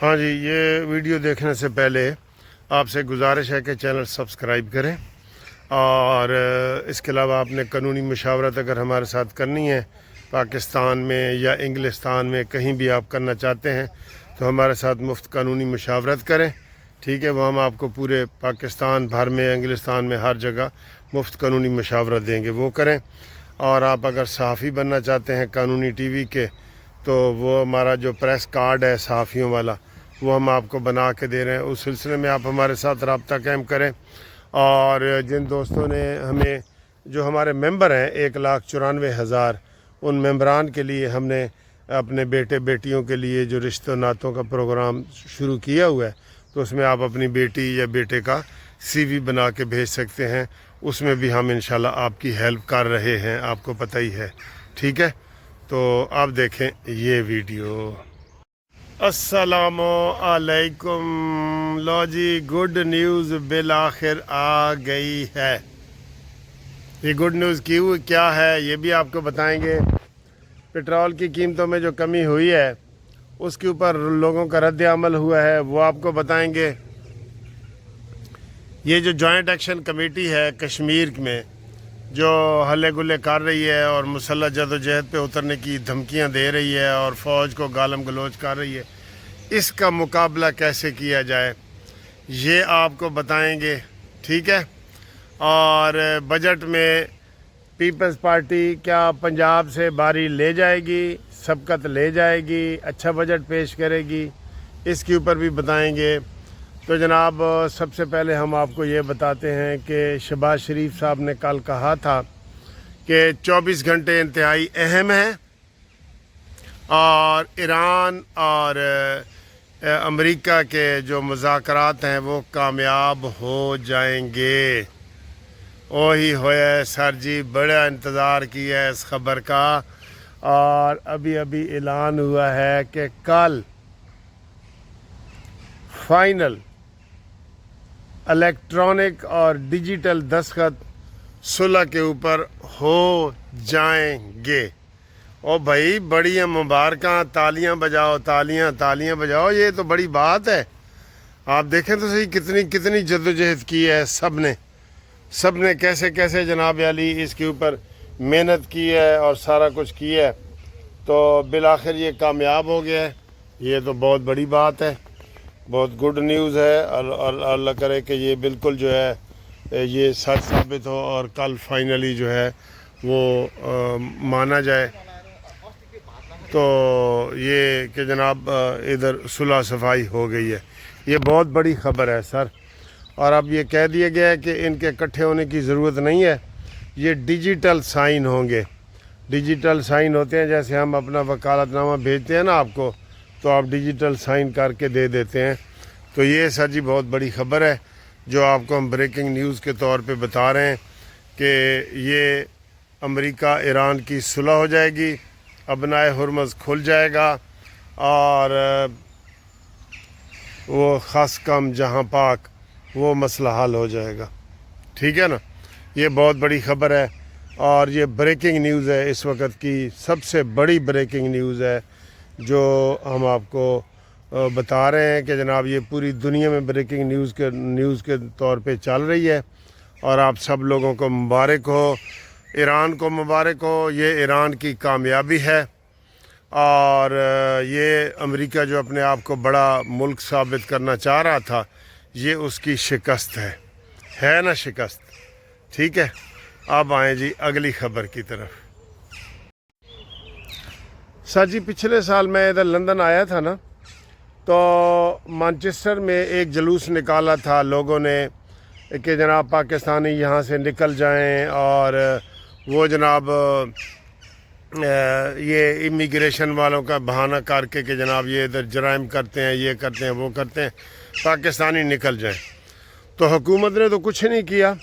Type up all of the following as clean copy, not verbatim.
ہاں جی، یہ ویڈیو دیکھنے سے پہلے آپ سے گزارش ہے کہ چینل سبسکرائب کریں، اور اس کے علاوہ آپ نے قانونی مشاورت اگر ہمارے ساتھ کرنی ہے پاکستان میں یا انگلستان میں کہیں بھی آپ کرنا چاہتے ہیں تو ہمارے ساتھ مفت قانونی مشاورت کریں، ٹھیک ہے؟ وہ ہم آپ کو پورے پاکستان بھر میں، انگلستان میں، ہر جگہ مفت قانونی مشاورت دیں گے، وہ کریں۔ اور آپ اگر صحافی بننا چاہتے ہیں قانونی ٹی وی کے، تو وہ ہمارا جو پریس کارڈ ہے صحافیوں والا، وہ ہم آپ کو بنا کے دے رہے ہیں۔ اس سلسلے میں آپ ہمارے ساتھ رابطہ قائم کریں، اور جن دوستوں نے ہمیں، جو ہمارے ممبر ہیں 1,94,000، ان ممبران کے لیے ہم نے اپنے بیٹے بیٹیوں کے لیے جو رشتہ ناتوں کا پروگرام شروع کیا ہوا ہے، تو اس میں آپ اپنی بیٹی یا بیٹے کا سی وی بنا کے بھیج سکتے ہیں۔ اس میں بھی ہم انشاءاللہ آپ کی ہیلپ کر رہے ہیں، آپ کو پتہ ہی ہے، ٹھیک ہے؟ تو آپ دیکھیں یہ ویڈیو۔ السلام علیکم۔ لو جی، گڈ نیوز بالآخر آ گئی ہے۔ یہ گڈ نیوز کیا ہے یہ بھی آپ کو بتائیں گے۔ پٹرول کی قیمتوں میں جو کمی ہوئی ہے اس کے اوپر لوگوں کا رد عمل ہوا ہے، وہ آپ کو بتائیں گے۔ یہ جو جوائنٹ ایکشن کمیٹی ہے کشمیر میں، جو ہلے گلے کر رہی ہے اور مسلح جدوجہد پہ اترنے کی دھمکیاں دے رہی ہے اور فوج کو گالم گلوچ کر رہی ہے، اس کا مقابلہ کیسے کیا جائے یہ آپ کو بتائیں گے، ٹھیک ہے؟ اور بجٹ میں پیپلز پارٹی کیا پنجاب سے باری لے جائے گی، سبقت لے جائے گی، اچھا بجٹ پیش کرے گی، اس کے اوپر بھی بتائیں گے۔ تو جناب، سب سے پہلے ہم آپ کو یہ بتاتے ہیں کہ شہباز شریف صاحب نے کل کہا تھا کہ 24 گھنٹے انتہائی اہم ہیں، اور ایران اور امریکہ کے جو مذاکرات ہیں وہ کامیاب ہو جائیں گے۔ وہی ہویا سر جی، بڑا انتظار کیا ہے اس خبر کا، اور ابھی اعلان ہوا ہے کہ کل فائنل الیکٹرانک اور ڈیجیٹل دستخط صلح کے اوپر ہو جائیں گے۔ او بھائی، بڑی مبارکاں، تالیاں بجاؤ، تالیاں بجاؤ، یہ تو بڑی بات ہے۔ آپ دیکھیں تو صحیح کتنی جدوجہد کی ہے سب نے کیسے جناب علی اس کے اوپر محنت کی ہے اور سارا کچھ کیا ہے، تو بالآخر یہ کامیاب ہو گیا ہے۔ یہ تو بہت بڑی بات ہے، بہت گڈ نیوز ہے، اور اللہ کرے کہ یہ بالکل جو ہے یہ سچ ثابت ہو، اور کل فائنلی جو ہے وہ مانا جائے، تو یہ کہ جناب ادھر صلح صفائی ہو گئی ہے۔ یہ بہت بڑی خبر ہے سر، اور اب یہ کہہ دیا گیا ہے کہ ان کے اکٹھے ہونے کی ضرورت نہیں ہے، یہ ڈیجیٹل سائن ہوں گے۔ ڈیجیٹل سائن ہوتے ہیں، جیسے ہم اپنا وکالت نامہ بھیجتے ہیں نا آپ کو، تو آپ ڈیجیٹل سائن کر کے دے دیتے ہیں۔ تو یہ سر جی بہت بڑی خبر ہے جو آپ کو ہم بریکنگ نیوز کے طور پہ بتا رہے ہیں کہ یہ امریکہ ایران کی صلح ہو جائے گی، ابنائے ہرمز کھل جائے گا، اور وہ خاص کم جہاں پاک وہ مسئلہ حل ہو جائے گا، ٹھیک ہے نا؟ یہ بہت بڑی خبر ہے، اور یہ بریکنگ نیوز ہے، اس وقت کی سب سے بڑی بریکنگ نیوز ہے جو ہم آپ کو بتا رہے ہیں کہ جناب یہ پوری دنیا میں بریکنگ نیوز کے طور پہ چل رہی ہے، اور آپ سب لوگوں کو مبارک ہو، ایران کو مبارک ہو، یہ ایران کی کامیابی ہے، اور یہ امریکہ جو اپنے آپ کو بڑا ملک ثابت کرنا چاہ رہا تھا، یہ اس کی شکست ہے نا شکست، ٹھیک ہے؟ اب آئیں جی اگلی خبر کی طرف۔ سر جی، پچھلے سال میں ادھر لندن آیا تھا نا، تو مانچسٹر میں ایک جلوس نکالا تھا لوگوں نے کہ جناب پاکستانی یہاں سے نکل جائیں، اور وہ جناب یہ امیگریشن والوں کا بہانہ کر کے کہ جناب یہ ادھر جرائم کرتے ہیں، یہ کرتے ہیں، وہ کرتے ہیں، پاکستانی نکل جائیں۔ تو حکومت نے تو کچھ نہیں کیا،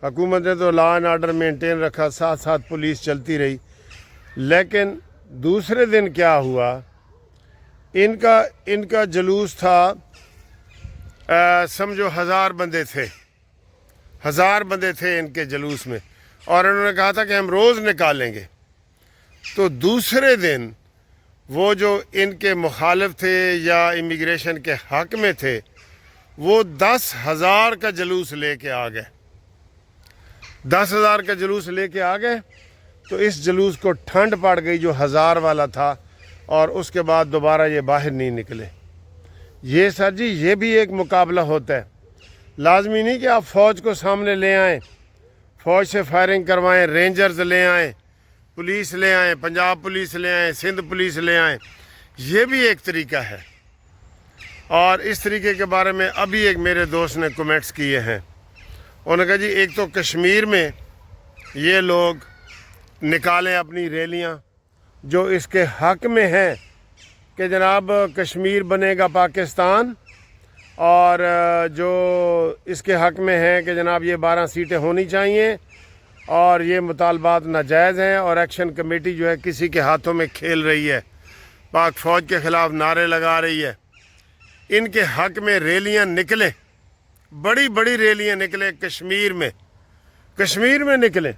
حکومت نے تو لا اینڈ آرڈر مینٹین رکھا، ساتھ پولیس چلتی رہی۔ لیکن دوسرے دن کیا ہوا، ان کا جلوس تھا، سمجھو 1000 بندے تھے، 1000 بندے تھے ان کے جلوس میں، اور انہوں نے کہا تھا کہ ہم روز نکالیں گے۔ تو دوسرے دن وہ جو ان کے مخالف تھے یا امیگریشن کے حق میں تھے وہ 10,000 کا جلوس لے کے آ گئے. 10,000 کا جلوس لے کے آ گئے تو اس جلوس کو ٹھنڈ پڑ گئی جو 1,000 والا تھا، اور اس کے بعد دوبارہ یہ باہر نہیں نکلے. یہ سر جی یہ بھی ایک مقابلہ ہوتا ہے. لازمی نہیں کہ آپ فوج کو سامنے لے آئیں، فوج سے فائرنگ کروائیں، رینجرز لے آئیں، پولیس لے آئیں، پنجاب پولیس لے آئیں، سندھ پولیس لے آئیں. یہ بھی ایک طریقہ ہے. اور اس طریقے کے بارے میں ابھی ایک میرے دوست نے کمنٹس کیے ہیں. انہوں نے کہا جی ایک تو کشمیر میں یہ لوگ نکالیں اپنی ریلیاں جو اس کے حق میں ہیں کہ جناب کشمیر بنے گا پاکستان، اور جو اس کے حق میں ہیں کہ جناب یہ 12 سیٹیں ہونی چاہیے، اور یہ مطالبات ناجائز ہیں، اور ایکشن کمیٹی جو ہے کسی کے ہاتھوں میں کھیل رہی ہے، پاک فوج کے خلاف نعرے لگا رہی ہے. ان کے حق میں ریلیاں نکلیں، بڑی بڑی ریلیاں نکلیں کشمیر میں نکلیں.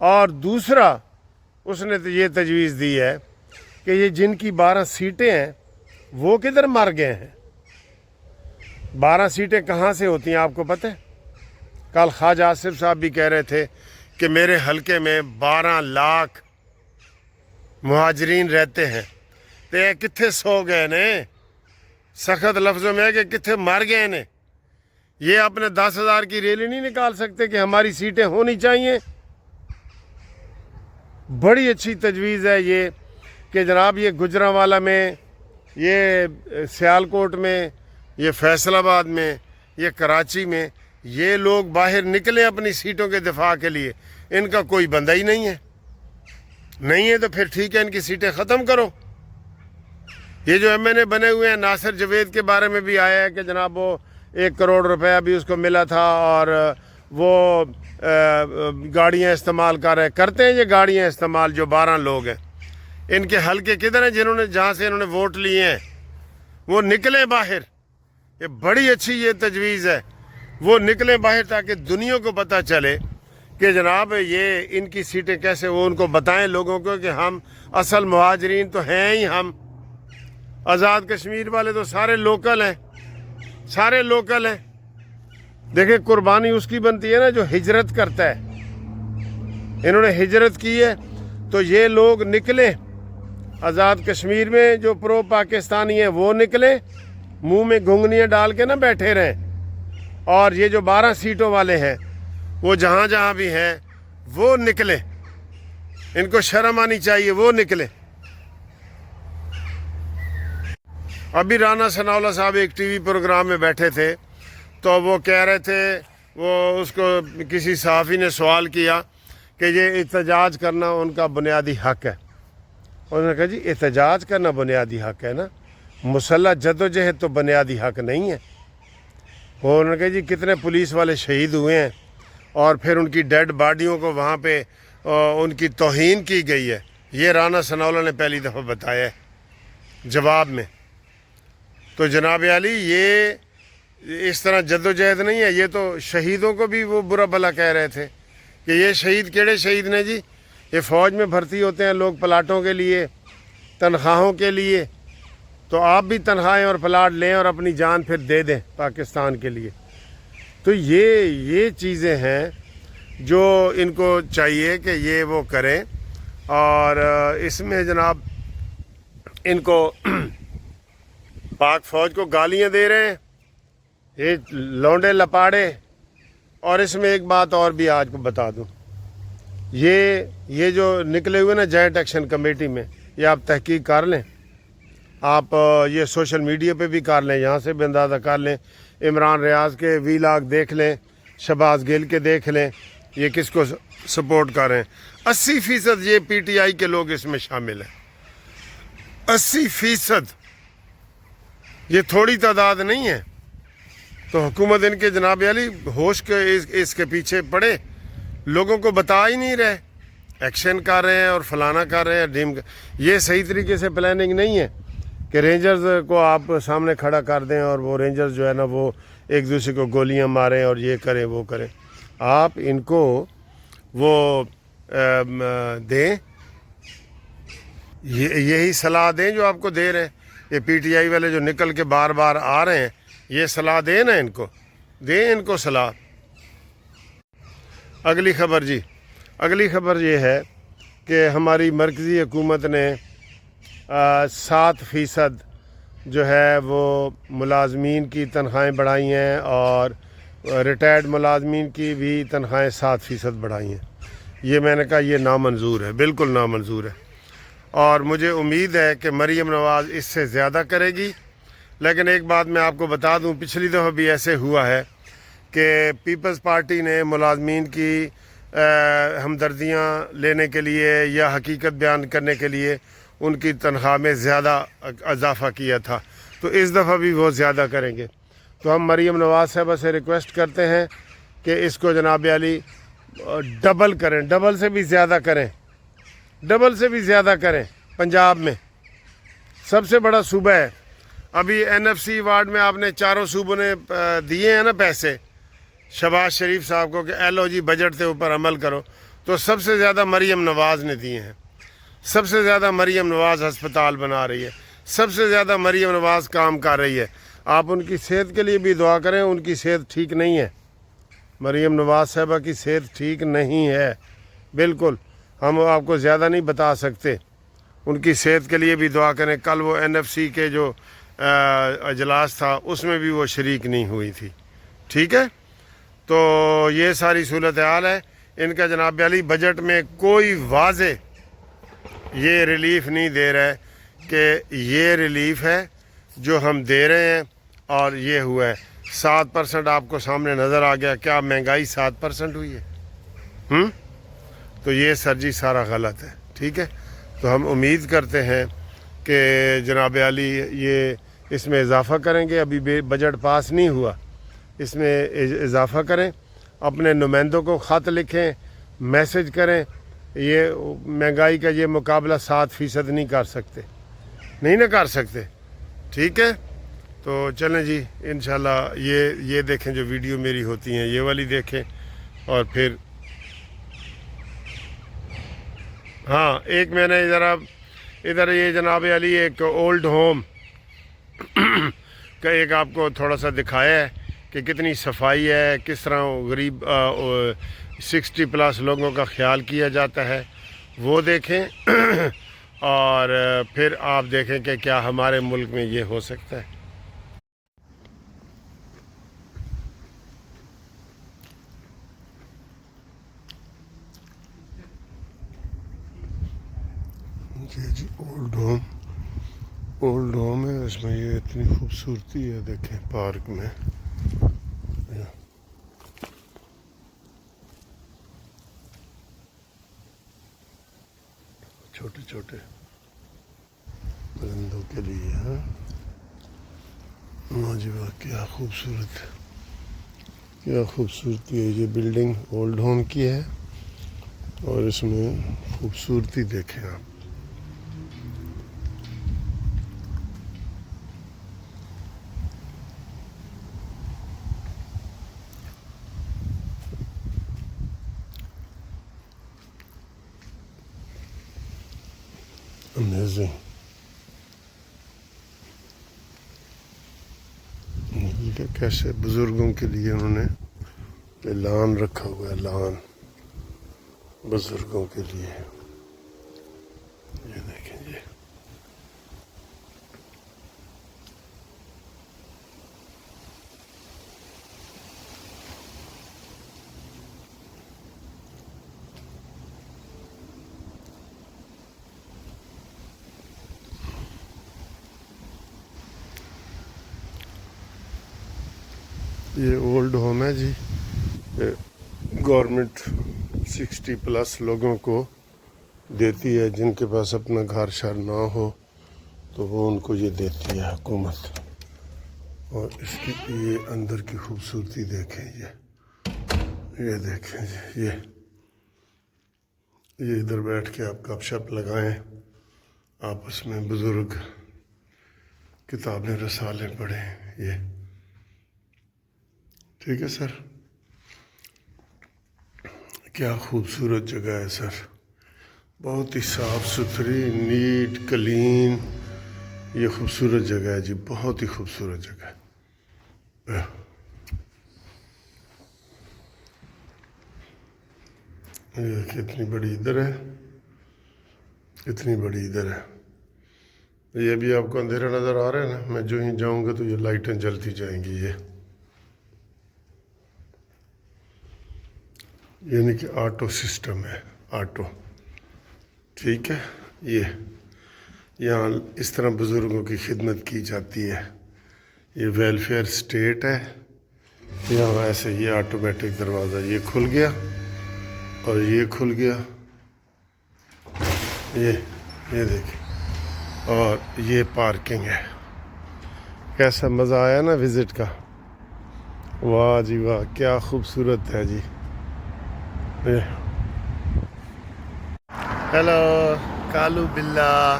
اور دوسرا اس نے یہ تجویز دی ہے کہ یہ جن کی 12 سیٹیں ہیں وہ کدھر مر گئے ہیں. 12 سیٹیں کہاں سے ہوتی ہیں آپ کو پتہ ہے؟ کل خواجہ آصف صاحب بھی کہہ رہے تھے کہ میرے حلقے میں 12 لاکھ مہاجرین رہتے ہیں. تو یہ کتنے سو گئے نے، سخت لفظوں میں ہے کہ کتنے مر گئے نے. یہ اپنے 10,000 کی ریلی نہیں نکال سکتے کہ ہماری سیٹیں ہونی چاہیے. بڑی اچھی تجویز ہے یہ کہ جناب یہ گجرانوالہ میں، یہ سیالکوٹ میں، یہ فیصل آباد میں، یہ کراچی میں یہ لوگ باہر نکلیں اپنی سیٹوں کے دفاع کے لیے. ان کا کوئی بندہ ہی نہیں ہے تو پھر ٹھیک ہے ان کی سیٹیں ختم کرو. یہ جو ایم این اے بنے ہوئے ہیں، ناصر جوید کے بارے میں بھی آیا ہے کہ جناب وہ 1 کروڑ روپیہ بھی اس کو ملا تھا، اور وہ گاڑیاں استعمال کرتے ہیں یہ گاڑیاں استعمال جو 12 لوگ ہیں. ان کے حلقے کدھر ہیں جہاں سے انہوں نے ووٹ لیے ہیں؟ وہ نکلیں باہر. یہ بڑی اچھی یہ تجویز ہے، وہ نکلیں باہر تاکہ دنیا کو پتہ چلے کہ جناب یہ ان کی سیٹیں کیسے، وہ ان کو بتائیں لوگوں کو کہ ہم اصل مہاجرین تو ہیں ہی ہم. آزاد کشمیر والے تو سارے لوکل ہیں. دیکھیں قربانی اس کی بنتی ہے نا جو ہجرت کرتا ہے. انہوں نے ہجرت کی ہے تو یہ لوگ نکلیں آزاد کشمیر میں، جو پرو پاکستانی ہیں وہ نکلیں، منہ میں گھنگنیاں ڈال کے نہ بیٹھے رہیں. اور یہ جو 12 سیٹوں والے ہیں وہ جہاں بھی ہیں وہ نکلیں. ان کو شرم آنی چاہیے، وہ نکلیں. ابھی رانا ثناءاللہ صاحب ایک ٹی وی پروگرام میں بیٹھے تھے تو وہ کہہ رہے تھے، وہ اس کو کسی صحافی نے سوال کیا کہ یہ احتجاج کرنا ان کا بنیادی حق ہے. انہوں نے کہا جی احتجاج کرنا بنیادی حق ہے نا، مسلح جدوجہد تو بنیادی حق نہیں ہے. انہوں نے کہا جی کتنے پولیس والے شہید ہوئے ہیں اور پھر ان کی ڈیڈ باڈیوں کو وہاں پہ ان کی توہین کی گئی ہے. یہ رانا ثناءاللہ نے پہلی دفعہ بتایا ہے جواب میں. تو جناب علی یہ اس طرح جدوجہد نہیں ہے. یہ تو شہیدوں کو بھی وہ برا بھلا کہہ رہے تھے کہ یہ شہید کیڑے شہید نے جی؟ یہ فوج میں بھرتی ہوتے ہیں لوگ پلاٹوں کے لیے، تنخواہوں کے لیے. تو آپ بھی تنخواہیں اور پلاٹ لیں اور اپنی جان پھر دے دیں پاکستان کے لیے. تو یہ چیزیں ہیں جو ان کو چاہیے کہ یہ وہ کریں. اور اس میں جناب ان کو پاک فوج کو گالیاں دے رہے ہیں یہ لونڈے لپاڑے. اور اس میں ایک بات اور بھی آج کو بتا دوں، یہ جو نکلے ہوئے نا جوائنٹ ایکشن کمیٹی میں، یہ آپ تحقیق کر لیں، آپ یہ سوشل میڈیا پہ بھی کر لیں، یہاں سے بھی اندازہ کر لیں. عمران ریاض کے ویلاگ دیکھ لیں، شہباز گل کے دیکھ لیں، یہ کس کو سپورٹ کر رہے ہیں. 80% یہ پی ٹی آئی کے لوگ اس میں شامل ہیں. 80%. یہ تھوڑی تعداد نہیں ہے. تو حکومت ان کے جناب علی ہوش کے اس کے پیچھے پڑے، لوگوں کو بتا ہی نہیں رہے، ایکشن کر رہے ہیں اور فلانا کر رہے ہیں. یہ صحیح طریقے سے پلاننگ نہیں ہے کہ رینجرز کو آپ سامنے کھڑا کر دیں اور وہ رینجرز جو ہے نا وہ ایک دوسرے کو گولیاں ماریں اور یہ کریں وہ کریں. آپ ان کو وہ دیں. یہی صلاح دیں جو آپ کو دے رہے ہیں یہ پی ٹی آئی والے جو نکل کے بار بار آ رہے ہیں، یہ صلاح دیں نا ان کو، دیں ان کو صلاح۔ اگلی خبر جی، اگلی خبر یہ ہے کہ ہماری مرکزی حکومت نے 7% جو ہے وہ ملازمین کی تنخواہیں بڑھائی ہیں، اور ریٹائرڈ ملازمین کی بھی تنخواہیں 7% بڑھائی ہیں۔ یہ میں نے کہا یہ نامنظور ہے، بالکل نامنظور ہے، اور مجھے امید ہے کہ مریم نواز اس سے زیادہ کرے گی۔ لیکن ایک بات میں آپ کو بتا دوں، پچھلی دفعہ بھی ایسے ہوا ہے کہ پیپلز پارٹی نے ملازمین کی ہمدردیاں لینے کے لیے یا حقیقت بیان کرنے کے لیے ان کی تنخواہ میں زیادہ اضافہ کیا تھا، تو اس دفعہ بھی وہ زیادہ کریں گے۔ تو ہم مریم نواز صاحبہ سے ریکویسٹ کرتے ہیں کہ اس کو جناب عالی ڈبل کریں، ڈبل سے بھی زیادہ کریں، ڈبل سے بھی زیادہ کریں۔ پنجاب میں سب سے بڑا صوبہ ہے، ابھی NFC وارڈ میں آپ نے چاروں صوبوں نے دیے ہیں نا پیسے شہباز شریف صاحب کو کہ LO جی بجٹ کے اوپر عمل کرو، تو سب سے زیادہ مریم نواز نے دیے ہیں، سب سے زیادہ مریم نواز ہسپتال بنا رہی ہے، سب سے زیادہ مریم نواز کام کر رہی ہے۔ آپ ان کی صحت کے لیے بھی دعا کریں، ان کی صحت ٹھیک نہیں ہے، مریم نواز صاحبہ کی صحت ٹھیک نہیں ہے بالکل، ہم آپ کو زیادہ نہیں بتا سکتے۔ ان کی صحت کے لیے بھی دعا کریں۔ کل وہ NFC کے جو اجلاس تھا اس میں بھی وہ شریک نہیں ہوئی تھی، ٹھیک ہے؟ تو یہ ساری صورتحال ہے ان کا۔ جناب علی بجٹ میں کوئی واضح یہ ریلیف نہیں دے رہا ہے کہ یہ ریلیف ہے جو ہم دے رہے ہیں، اور یہ ہوا ہے 7% آپ کو سامنے نظر آ گیا، کیا مہنگائی 7% ہوئی ہے؟ تو یہ سر جی سارا غلط ہے، ٹھیک ہے؟ تو ہم امید کرتے ہیں کہ جناب علی یہ اس میں اضافہ کریں گے، ابھی بجٹ پاس نہیں ہوا، اس میں اضافہ کریں، اپنے نمائندوں کو خط لکھیں، میسج کریں، یہ مہنگائی کا یہ مقابلہ 7% نہیں کر سکتے، نہیں نہ کر سکتے، ٹھیک ہے؟ تو چلیں جی انشاءاللہ یہ دیکھیں جو ویڈیو میری ہوتی ہیں، یہ والی دیکھیں، اور پھر ہاں ایک میں نے ادھر یہ جناب علی ایک اولڈ ہوم کا ایک آپ کو تھوڑا سا دکھایا ہے کہ کتنی صفائی ہے، کس طرح غریب 60+ لوگوں کا خیال کیا جاتا ہے، وہ دیکھیں اور پھر آپ دیکھیں کہ کیا ہمارے ملک میں یہ ہو سکتا ہے۔ یہ جی اولڈ ہوم ہے، اس میں یہ اتنی خوبصورتی ہے، دیکھیں پارک میں چھوٹے چھوٹے پرندوں کے لیے، ہاں جی واہ کیا خوبصورت، کیا خوبصورتی ہے۔ یہ بلڈنگ اولڈ ہوم کی ہے، اور اس میں خوبصورتی دیکھیں آپ۔ امیزنگ، کیسے بزرگوں کے لیے انہوں نے لان رکھا ہوا ہے، لان بزرگوں کے لیے، یہ دیکھیں جی۔ یہ اولڈ ہوم ہے جی، گورنمنٹ 60+ لوگوں کو دیتی ہے، جن کے پاس اپنا گھر شر نہ ہو تو وہ ان کو یہ دیتی ہے حکومت۔ اور اس کی یہ اندر کی خوبصورتی دیکھیں، یہ دیکھیں جی، یہ ادھر بیٹھ کے آپ گپ شپ لگائیں، آپس میں بزرگ کتابیں رسالیں پڑھیں، یہ ٹھیک ہے سر؟ کیا خوبصورت جگہ ہے سر، بہت ہی صاف ستھری نیٹ کلین. یہ خوبصورت جگہ ہے جی, بہت ہی خوبصورت جگہ ہے. یہ کتنی بڑی ادھر ہے, کتنی بڑی ادھر ہے. یہ بھی آپ کو اندھیرا نظر آ رہا ہے نا, میں جو ہی جاؤں گا تو یہ لائٹیں جلتی جائیں گی. یہ یعنی کہ آٹو سسٹم ہے, آٹو. ٹھیک ہے, یہ یہاں اس طرح بزرگوں کی خدمت کی جاتی ہے. یہ ویلفیئر اسٹیٹ ہے. یہاں ایسے یہ آٹومیٹک دروازہ یہ کھل گیا اور یہ کھل گیا. یہ دیکھیں, اور یہ پارکنگ ہے. کیسا مزہ آیا نا وزٹ کا. واہ جی واہ, کیا خوبصورت ہے جی. ہیلو کالو بلا,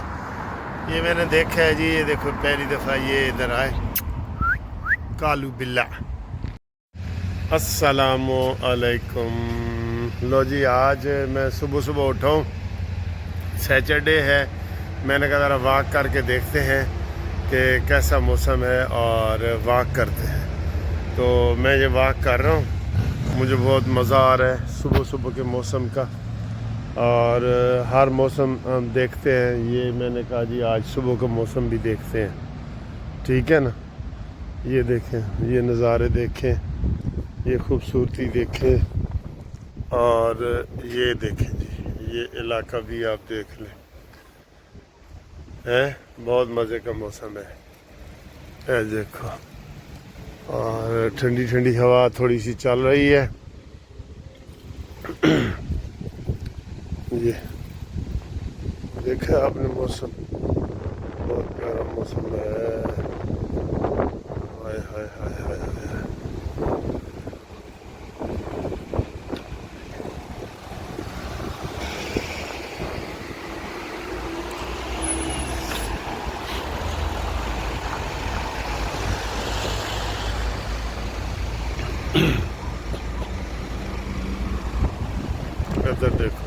یہ میں نے دیکھا ہے جی. یہ دیکھو پہلی دفعہ یہ ادھر آئے کالو بلا. السلام علیکم. لو جی, آج میں صبح اٹھا ہوں, سیچرڈے ہے. میں نے کہا ذرا واک کر کے دیکھتے ہیں کہ کیسا موسم ہے اور واک کرتے ہیں. تو میں یہ واک کر رہا ہوں, مجھے بہت مزہ آ رہا ہے صبح کے موسم کا. اور ہر موسم ہم دیکھتے ہیں. یہ میں نے کہا جی آج صبح کا موسم بھی دیکھتے ہیں. ٹھیک ہے نا. یہ دیکھیں, یہ نظارے دیکھیں, یہ خوبصورتی دیکھیں, اور یہ دیکھیں جی, یہ علاقہ بھی آپ دیکھ لیں. بہت مزے کا موسم ہے. دیکھو, اور ٹھنڈی ٹھنڈی ہوا تھوڑی سی چل رہی ہے. یہ دیکھا آپ نے موسم, بہت پیارا موسم ہے. ہائے ہائے ہائے ہائے ہائے. ادھر دیکھو,